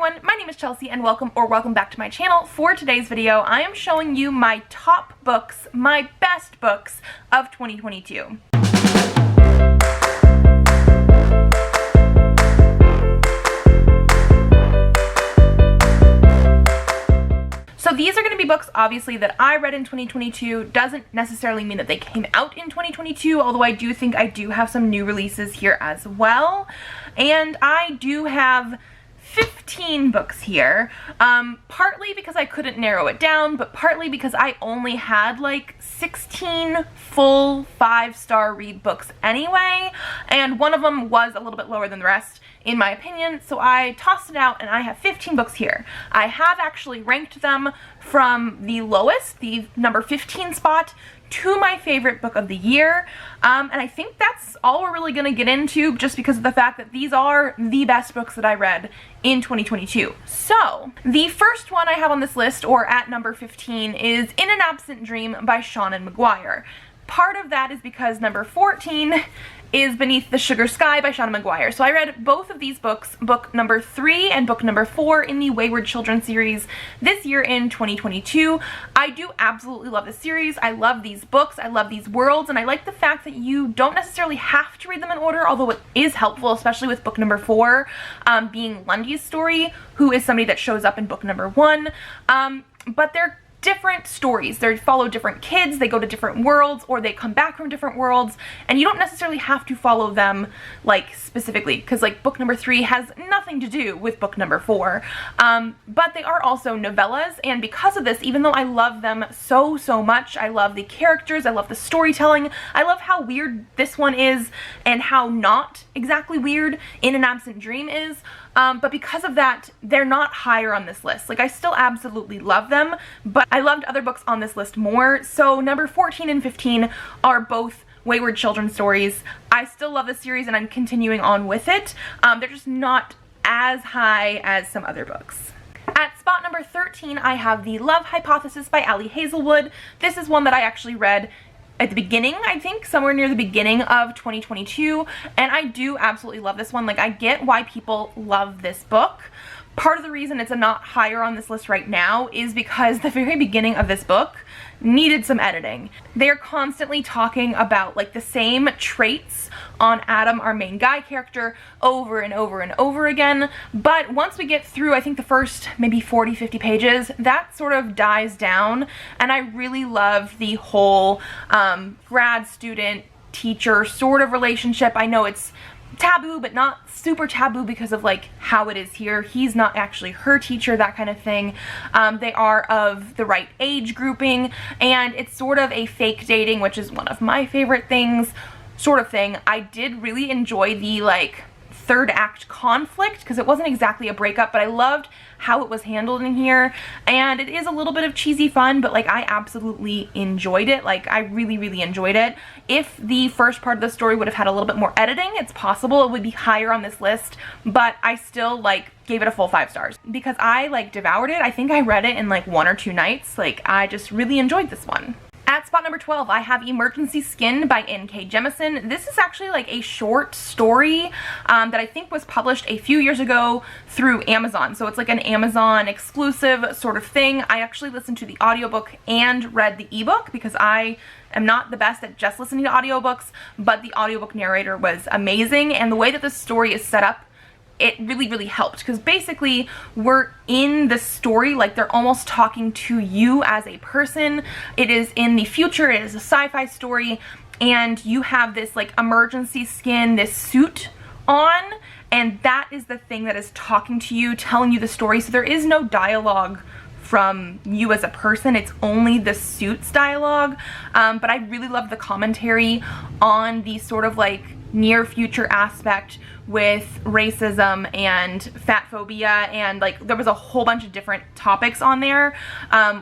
everyone, my name is Chelsea and welcome back to my channel. For today's video, I am showing you my top books, my best books of 2022. So these are going to be books, obviously, that I read in 2022. Doesn't necessarily mean that they came out in 2022, although I do think I do have some new releases here as well. And I do have 15 books here, partly because I couldn't narrow it down, but partly because I only had like 16 full 5-star read books anyway, and one of them was a little bit lower than the rest, in my opinion, so I tossed it out and I have 15 books here. I have actually ranked them from the lowest, the number 15 spot, to my favorite book of the year, and I think that's all we're really going to get into, just because of the fact that these are the best books that I read in 2022. So, the first one I have on this list, or at number 15, is In an Absent Dream by Seanan McGuire. Part of that is because number 14 is Beneath the Sugar Sky by Seanan McGuire. So I read both of these books, book number 3 and book number 4 in the Wayward Children series this year in 2022. I do absolutely love this series. I love these books, I love these worlds, and I like the fact that you don't necessarily have to read them in order, although it is helpful, especially with book number 4 being Lundy's story, who is somebody that shows up in book number 1. But they're different stories. They follow different kids, they go to different worlds, or they come back from different worlds, and you don't necessarily have to follow them like specifically, because like book number 3 has nothing to do with book number 4, but they are also novellas, and because of this, even though I love them so much, I love the characters, I love the storytelling, I love how weird this one is and how not exactly weird In an Absent Dream is, but because of that, they're not higher on this list. Like, I still absolutely love them, but I loved other books on this list more. So number 14 and 15 are both Wayward Children stories. I still love this series and I'm continuing on with it. They're just not as high as some other books. At spot number 13, I have The Love Hypothesis by Ali Hazelwood. This is one that I actually read at the beginning, I think, somewhere near the beginning of 2022, and I do absolutely love this one. Like, I get why people love this book. Part of the reason it's not higher on this list right now is because the very beginning of this book needed some editing. They're constantly talking about like the same traits on Adam, our main guy character, over and over and over again, but once we get through, I think the first maybe 40-50 pages, that sort of dies down, and I really love the whole grad student teacher sort of relationship. I know it's taboo, but not super taboo because of like how it is here. He's not actually her teacher, that kind of thing. They are of the right age grouping, and it's sort of a fake dating, which is one of my favorite things, sort of thing. I did really enjoy the like third act conflict, because it wasn't exactly a breakup, but I loved how it was handled in here, and it is a little bit of cheesy fun, but like I absolutely enjoyed it. Like, I really enjoyed it. If the first part of the story would have had a little bit more editing, it's possible it would be higher on this list, but I still like gave it a full 5 stars because I like devoured it. I think I read it in like 1 or 2 nights. Like, I just really enjoyed this one. At spot number 12, I have Emergency Skin by N.K. Jemisin. This is actually like a short story that I think was published a few years ago through Amazon. So it's like an Amazon exclusive sort of thing. I actually listened to the audiobook and read the ebook because I am not the best at just listening to audiobooks, but the audiobook narrator was amazing, and the way that the story is set up, it really helped, because basically we're in the story, like they're almost talking to you as a person. It is in the future, it is a sci-fi story, and you have this like emergency skin, this suit on, and that is the thing that is talking to you, telling you the story. So there is no dialogue from you as a person, it's only the suit's dialogue. But I really love the commentary on the sort of like near future aspect with racism and fat phobia, and like there was a whole bunch of different topics on there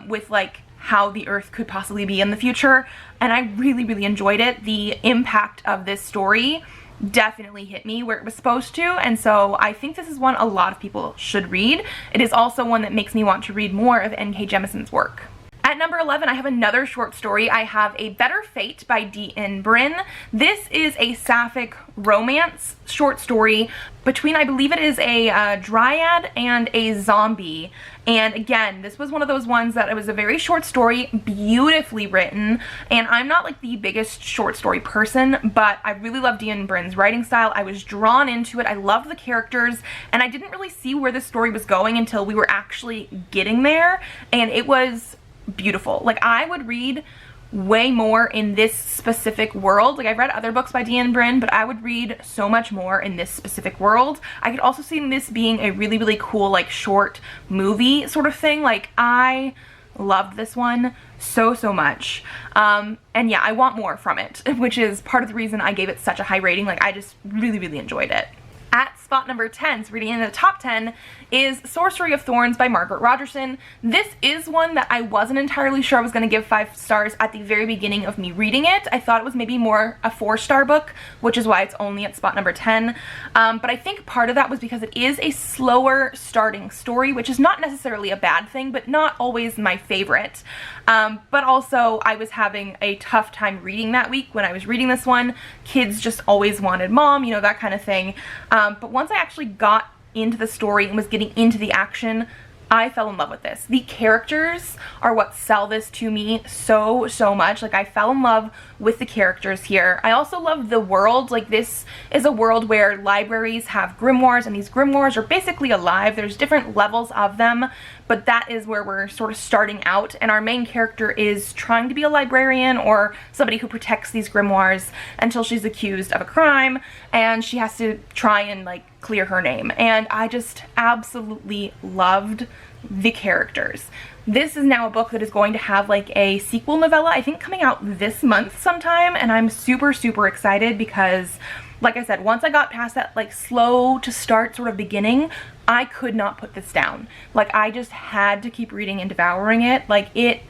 with like how the earth could possibly be in the future, and I really enjoyed it. The impact of this story definitely hit me where it was supposed to, and so I think this is one a lot of people should read. It is also one that makes me want to read more of N.K. Jemisin's work. At number 11, I have another short story. I have A Better Fate by D.N. Bryn. This is a sapphic romance short story between, I believe it is a dryad and a zombie. And again, this was one of those ones that it was a very short story, beautifully written, and I'm not like the biggest short story person, but I really love D.N. Bryn's writing style. I was drawn into it. I loved the characters, and I didn't really see where the story was going until we were actually getting there, and it was beautiful. Like, I would read way more in this specific world. Like, I've read other books by D.N. Bryn, but I would read so much more in this specific world. I could also see this being a really, really cool, like, short movie sort of thing. Like, I loved this one so much. And yeah, I want more from it, which is part of the reason I gave it such a high rating. Like, I just really enjoyed it. At spot number 10, so reading in the top 10, is Sorcery of Thorns by Margaret Rogerson. This is one that I wasn't entirely sure I was going to give 5 stars at the very beginning of me reading it. I thought it was maybe more a 4-star book, which is why it's only at spot number 10. But I think part of that was because it is a slower starting story, which is not necessarily a bad thing, but not always my favorite. But also, I was having a tough time reading that week when I was reading this one. Kids just always wanted mom, you know, that kind of thing. But once I actually got into the story and was getting into the action, I fell in love with this. The characters are what sell this to me so much. Like, I fell in love with the characters here. I also love the world. Like, this is a world where libraries have grimoires, and these grimoires are basically alive. There's different levels of them, but that is where we're sort of starting out, and our main character is trying to be a librarian or somebody who protects these grimoires until she's accused of a crime, and she has to try and, like, clear her name. And I just absolutely loved the characters. This is now a book that is going to have like a sequel novella, I think, coming out this month sometime, and I'm super excited because, like I said, once I got past that like slow to start sort of beginning, I could not put this down. Like, I just had to keep reading and devouring it. Like, it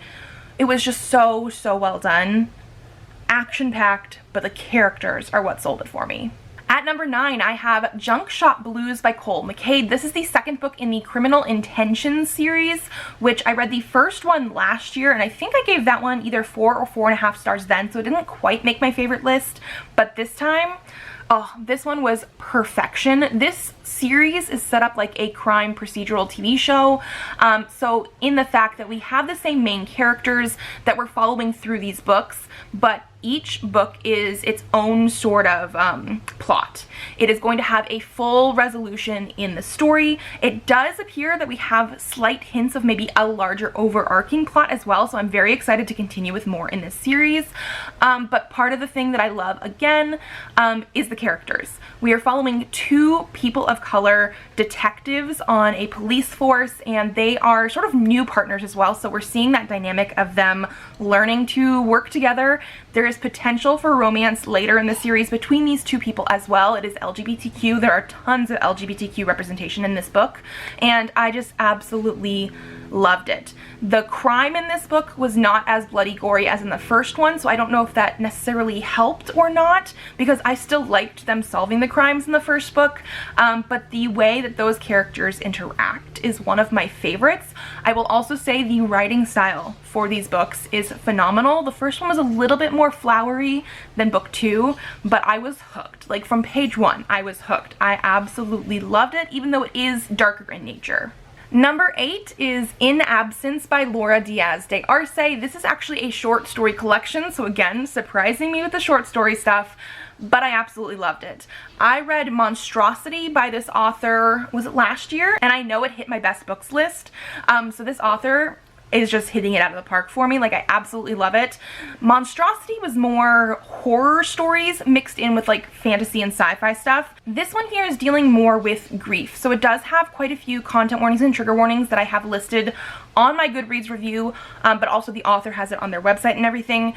was just so well done, action-packed, but the characters are what sold it for me. At number 9, I have Junk Shop Blues by Cole McCade. This is the second book in the Criminal Intentions series, which I read the first one last year, and I think I gave that one either 4 or 4.5 stars then, so it didn't quite make my favorite list. But this time, oh, this one was perfection. This series is set up like a crime procedural TV show. So in the fact that we have the same main characters that we're following through these books, but each book is its own sort of plot. It is going to have a full resolution in the story. It does appear that we have slight hints of maybe a larger overarching plot as well, so I'm very excited to continue with more in this series. But part of the thing that I love, again, is the characters. We are following 2 people of color detectives on a police force, and they are sort of new partners as well, so we're seeing that dynamic of them learning to work together. There is potential for romance later in the series between these 2 people as well. It is LGBTQ. There are tons of LGBTQ representation in this book, and I just absolutely loved it. The crime in this book was not as bloody gory as in the first one, so I don't know if that necessarily helped or not, because I still liked them solving the crimes in the first book, but the way that those characters interact is one of my favorites. I will also say the writing style for these books is phenomenal. The first one was a little bit more flowery than book 2, but I was hooked. Like, from page 1, I was hooked. I absolutely loved it, even though it is darker in nature. Number 8 is In Absence by Laura Diaz de Arce. This is actually a short story collection, so again, surprising me with the short story stuff, but I absolutely loved it. I read Monstrosity by this author, was it last year? And I know it hit my best books list. So this author is just hitting it out of the park for me. Like, I absolutely love it. Monstrosity was more horror stories mixed in with like fantasy and sci-fi stuff. This one here is dealing more with grief. So it does have quite a few content warnings and trigger warnings that I have listed on my Goodreads review, but also the author has it on their website and everything,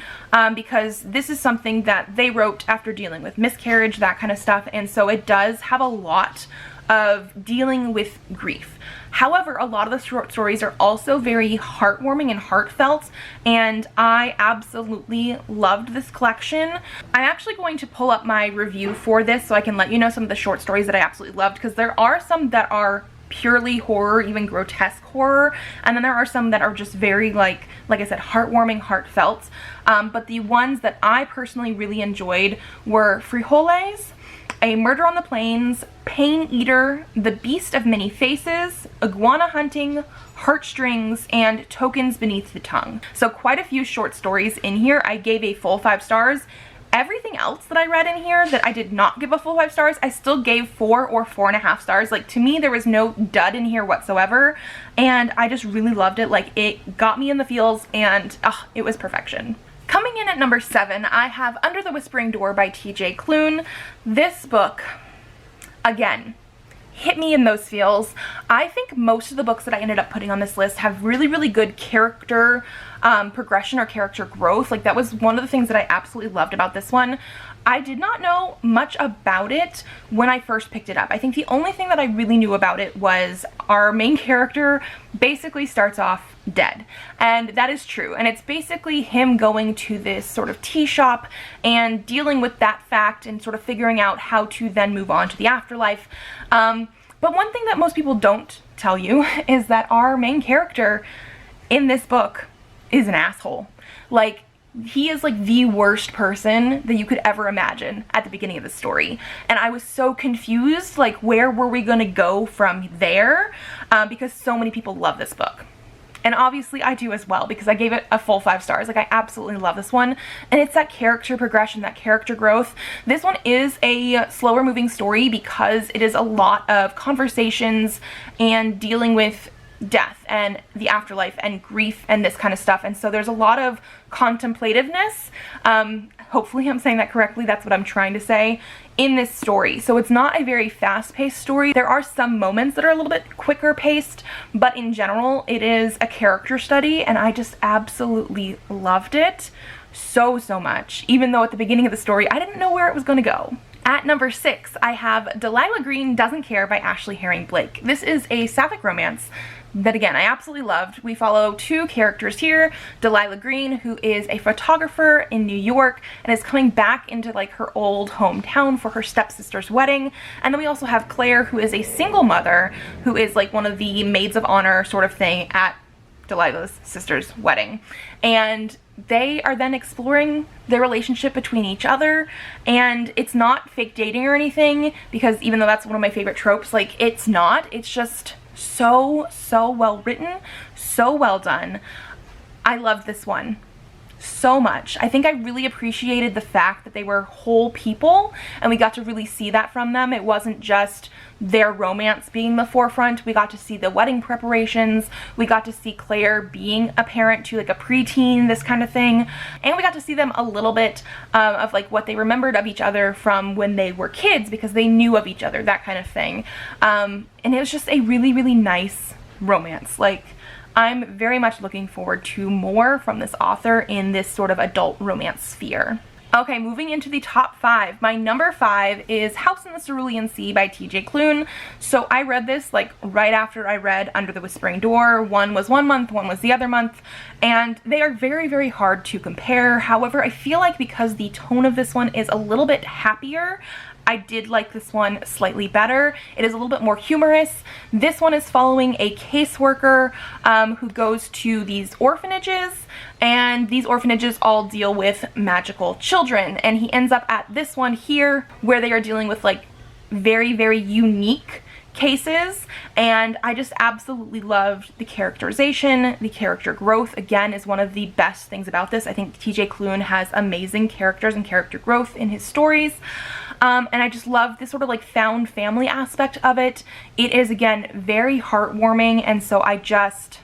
because this is something that they wrote after dealing with miscarriage, that kind of stuff, and so it does have a lot of dealing with grief. However, a lot of the short stories are also very heartwarming and heartfelt, and I absolutely loved this collection. I'm actually going to pull up my review for this so I can let you know some of the short stories that I absolutely loved, because there are some that are purely horror, even grotesque horror, and then there are some that are just very like I said, heartwarming, heartfelt. But the ones that I personally really enjoyed were Frijoles, A Murder on the Plains, Pain Eater, The Beast of Many Faces, Iguana Hunting, Heartstrings, and Tokens Beneath the Tongue. So quite a few short stories in here. I gave a full 5 stars. Everything else that I read in here that I did not give a full 5 stars, I still gave 4 or 4.5 stars. Like, to me, there was no dud in here whatsoever, and I just really loved it. Like, it got me in the feels, and it was perfection. Coming in at number 7, I have Under the Whispering Door by T.J. Klune. This book, again, hit me in those feels. I think most of the books that I ended up putting on this list have really, really good character progression or character growth. Like, that was one of the things that I absolutely loved about this one. I did not know much about it when I first picked it up. I think the only thing that I really knew about it was our main character basically starts off dead. And that is true. And it's basically him going to this sort of tea shop and dealing with that fact and sort of figuring out how to then move on to the afterlife. But one thing that most people don't tell you is that our main character in this book is an asshole. Like, he is like the worst person that you could ever imagine at the beginning of the story. And I was so confused, like, where were we gonna go from there? Because so many people love this book. And obviously I do as well, because I gave it a full 5 stars. Like, I absolutely love this one. And it's that character progression, that character growth. This one is a slower moving story because it is a lot of conversations and dealing with death and the afterlife and grief and this kind of stuff. And so there's a lot of contemplativeness. Hopefully I'm saying that correctly. That's what I'm trying to say in this story. So it's not a very fast-paced story. There are some moments that are a little bit quicker paced, but in general it is a character study, and I just absolutely loved it so much, even though at the beginning of the story I didn't know where it was going to go. At number 6, I have Delilah Green Doesn't Care by Ashley Herring Blake. This is a sapphic romance that, again, I absolutely loved. We follow 2 characters here. Delilah Green, who is a photographer in New York and is coming back into like her old hometown for her stepsister's wedding. And then we also have Claire, who is a single mother, who is like one of the maids of honor sort of thing at Delilah's sister's wedding. And they are then exploring their relationship between each other, and it's not fake dating or anything, because even though that's one of my favorite tropes, like, it's not. It's just so well written, so well done. I love this one so much. I think I really appreciated the fact that they were whole people and we got to really see that from them. It wasn't just their romance being the forefront. We got to see the wedding preparations. We got to see Claire being a parent to like a preteen, this kind of thing. And we got to see them a little bit of like what they remembered of each other from when they were kids, because they knew of each other, that kind of thing. And it was just a really nice romance. Like, I'm very much looking forward to more from this author in this sort of adult romance sphere. Okay, moving into the top 5. My number 5 is House in the Cerulean Sea by T.J. Klune. So I read this like right after I read Under the Whispering Door. One was one month, one was the other month, and they are very hard to compare. However, I feel like because the tone of this one is a little bit happier, I did like this one slightly better. It is a little bit more humorous. This one is following a caseworker who goes to these orphanages, and these orphanages all deal with magical children, and he ends up at this one here where they are dealing with like very unique cases, and I just absolutely loved the characterization. The character growth, again, is one of the best things about this. I think T.J. Klune has amazing characters and character growth in his stories. And I just love this sort of like found family aspect of it. It is, again, very heartwarming, and so I just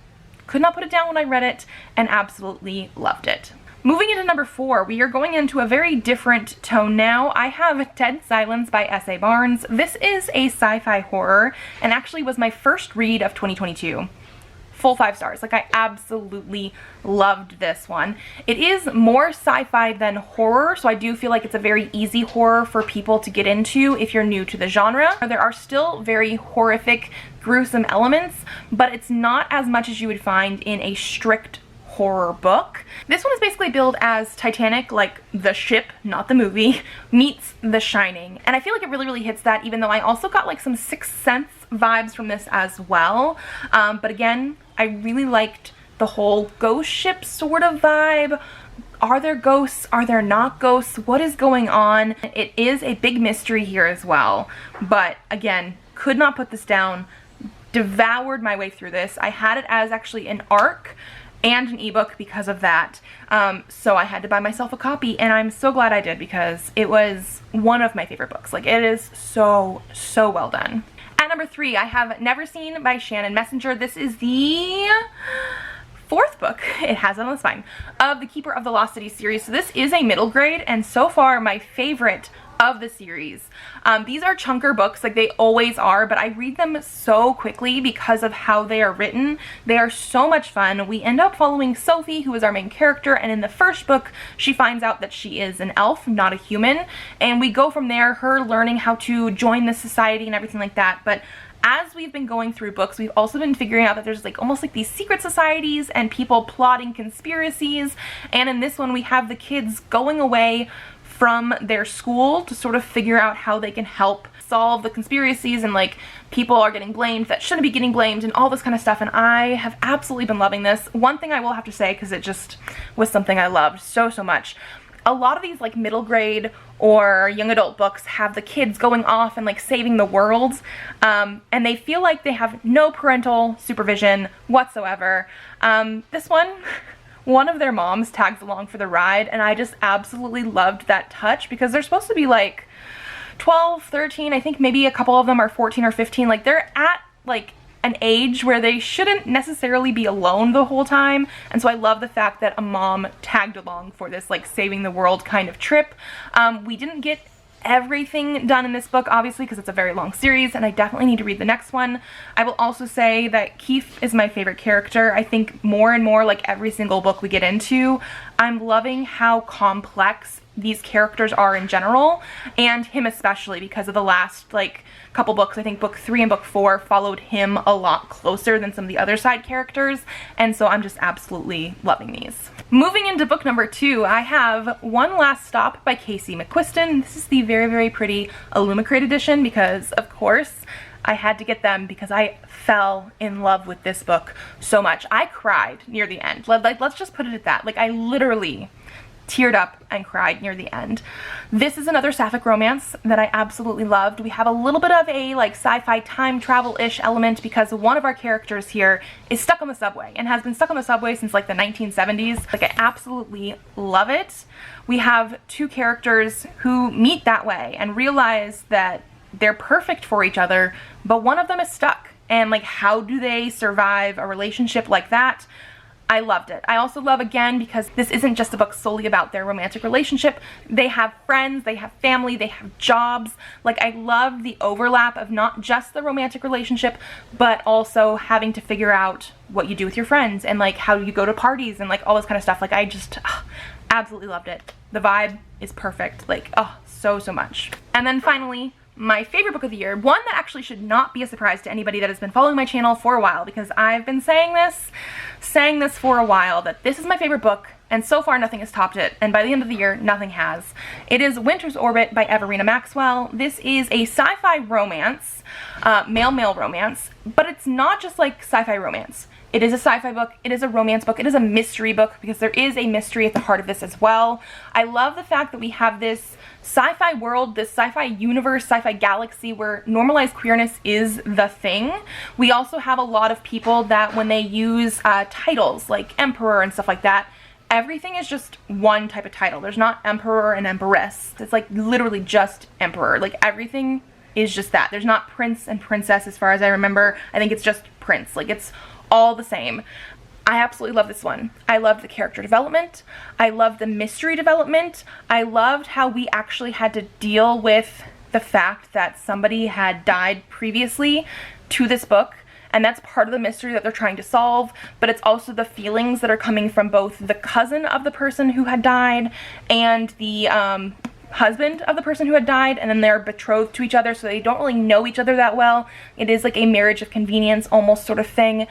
could not put it down when I read it and absolutely loved it. Moving into number 4, we are going into a very different tone now. I have Dead Silence by S.A. Barnes. This is a sci-fi horror and actually was my first read of 2022. Full 5 stars. Like, I absolutely loved this one. It is more sci-fi than horror, so I do feel like it's a very easy horror for people to get into if you're new to the genre. There are still very horrific, gruesome elements, but it's not as much as you would find in a strict horror book. This one is basically billed as Titanic, like the ship, not the movie, meets The Shining. And I feel like it really hits that, even though I also got like some Sixth Sense vibes from this as well. But again, I really liked the whole ghost ship sort of vibe. Are there ghosts? Are there not ghosts? What is going on? It is a big mystery here as well. But again, could not put this down. Devoured my way through this. I had it as actually an ARC and an ebook because of that. So I had to buy myself a copy, and I'm so glad I did because it was one of my favorite books. Like, it is so well done. At number 3, I have Neverseen by Shannon Messenger. This is the 4th book, it has it on the spine, of the Keeper of the Lost City series. So this is a middle grade, and so far my favorite of the series. These are chunker books, like they always are, but I read them so quickly because of how they are written. They are so much fun. We end up following Sophie, who is our main character, and in the first book she finds out that she is an elf, not a human, and we go from there, her learning how to join the society and everything like that. But as we've been going through books, we've also been figuring out that there's like almost like these secret societies and people plotting conspiracies, and in this one we have the kids going away from their school to sort of figure out how they can help solve the conspiracies, and like people are getting blamed that shouldn't be getting blamed and all this kind of stuff, and I have absolutely been loving this. One thing I will have to say, because it just was something I loved so much, a lot of these like middle grade or young adult books have the kids going off and like saving the world, and they feel like they have no parental supervision whatsoever. This one of their moms tags along for the ride, and I just absolutely loved that touch because they're supposed to be like 12, 13, I think maybe a couple of them are 14 or 15. Like, they're at like an age where they shouldn't necessarily be alone the whole time, and so I love the fact that a mom tagged along for this like saving the world kind of trip. We didn't get everything done in this book, obviously, because it's a very long series, and I definitely need to read the next one. I will also say that Keith is my favorite character. I think more and more, like every single book we get into, I'm loving how complex these characters are in general, and him especially, because of the last like couple books. I think book 3 and book 4 followed him a lot closer than some of the other side characters, and so I'm just absolutely loving these. Moving into book number 2, I have One Last Stop by Casey McQuiston. This is the very pretty Illumicrate edition because, of course, I had to get them because I fell in love with this book so much. I cried near the end. Like, let's just put it at that. Like, I literally teared up and cried near the end. This is another sapphic romance that I absolutely loved. We have a little bit of a like sci-fi time travel-ish element because one of our characters here is stuck on the subway and has been stuck on the subway since like the 1970s. Like, I absolutely love it. We have 2 characters who meet that way and realize that they're perfect for each other, but one of them is stuck, and like, how do they survive a relationship like that? I loved it. I also love, again, because this isn't just a book solely about their romantic relationship. They have friends, they have family, they have jobs. Like, I love the overlap of not just the romantic relationship, but also having to figure out what you do with your friends and like how you go to parties and like all this kind of stuff. Like, I just absolutely loved it. The vibe is perfect. Like, oh, so much. And then finally, my favorite book of the year, one that actually should not be a surprise to anybody that has been following my channel for a while, because I've been saying this for a while, that this is my favorite book, and so far nothing has topped it, and by the end of the year, nothing has. It is Winter's Orbit by Everina Maxwell. This is a sci-fi romance, male romance, but it's not just like sci-fi romance. It is a sci-fi book, it is a romance book, it is a mystery book, because there is a mystery at the heart of this as well. I love the fact that we have this sci-fi world, this sci-fi universe, sci-fi galaxy where normalized queerness is the thing. We also have a lot of people that when they use titles like emperor and stuff like that, everything is just one type of title. There's not emperor and empress. It's like literally just emperor. Like, everything is just that. There's not prince and princess as far as I remember. I think it's just prince. Like, it's all the same. I absolutely love this one. I loved the character development. I loved the mystery development. I loved how we actually had to deal with the fact that somebody had died previously to this book, and that's part of the mystery that they're trying to solve, but it's also the feelings that are coming from both the cousin of the person who had died and the husband of the person who had died, and then they're betrothed to each other, so they don't really know each other that well. It is like a marriage of convenience almost sort of thing.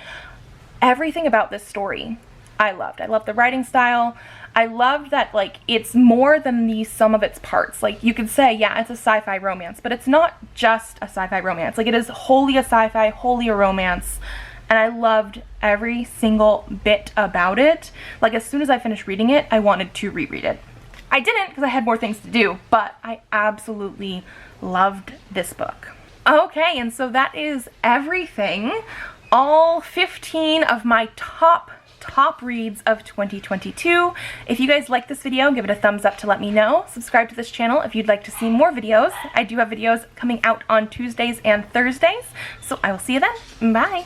Everything about this story I loved. I loved the writing style. I loved that, like, it's more than the sum of its parts. Like, you could say, yeah, it's a sci-fi romance, but it's not just a sci-fi romance. Like, it is wholly a sci-fi, wholly a romance, and I loved every single bit about it. Like, as soon as I finished reading it, I wanted to reread it. I didn't because I had more things to do, but I absolutely loved this book. Okay, and so that is everything. All 15 of my top reads of 2022. If you guys like this video, give it a thumbs up to let me know. Subscribe to this channel if you'd like to see more videos. I do have videos coming out on Tuesdays and Thursdays, so I will see you then. Bye!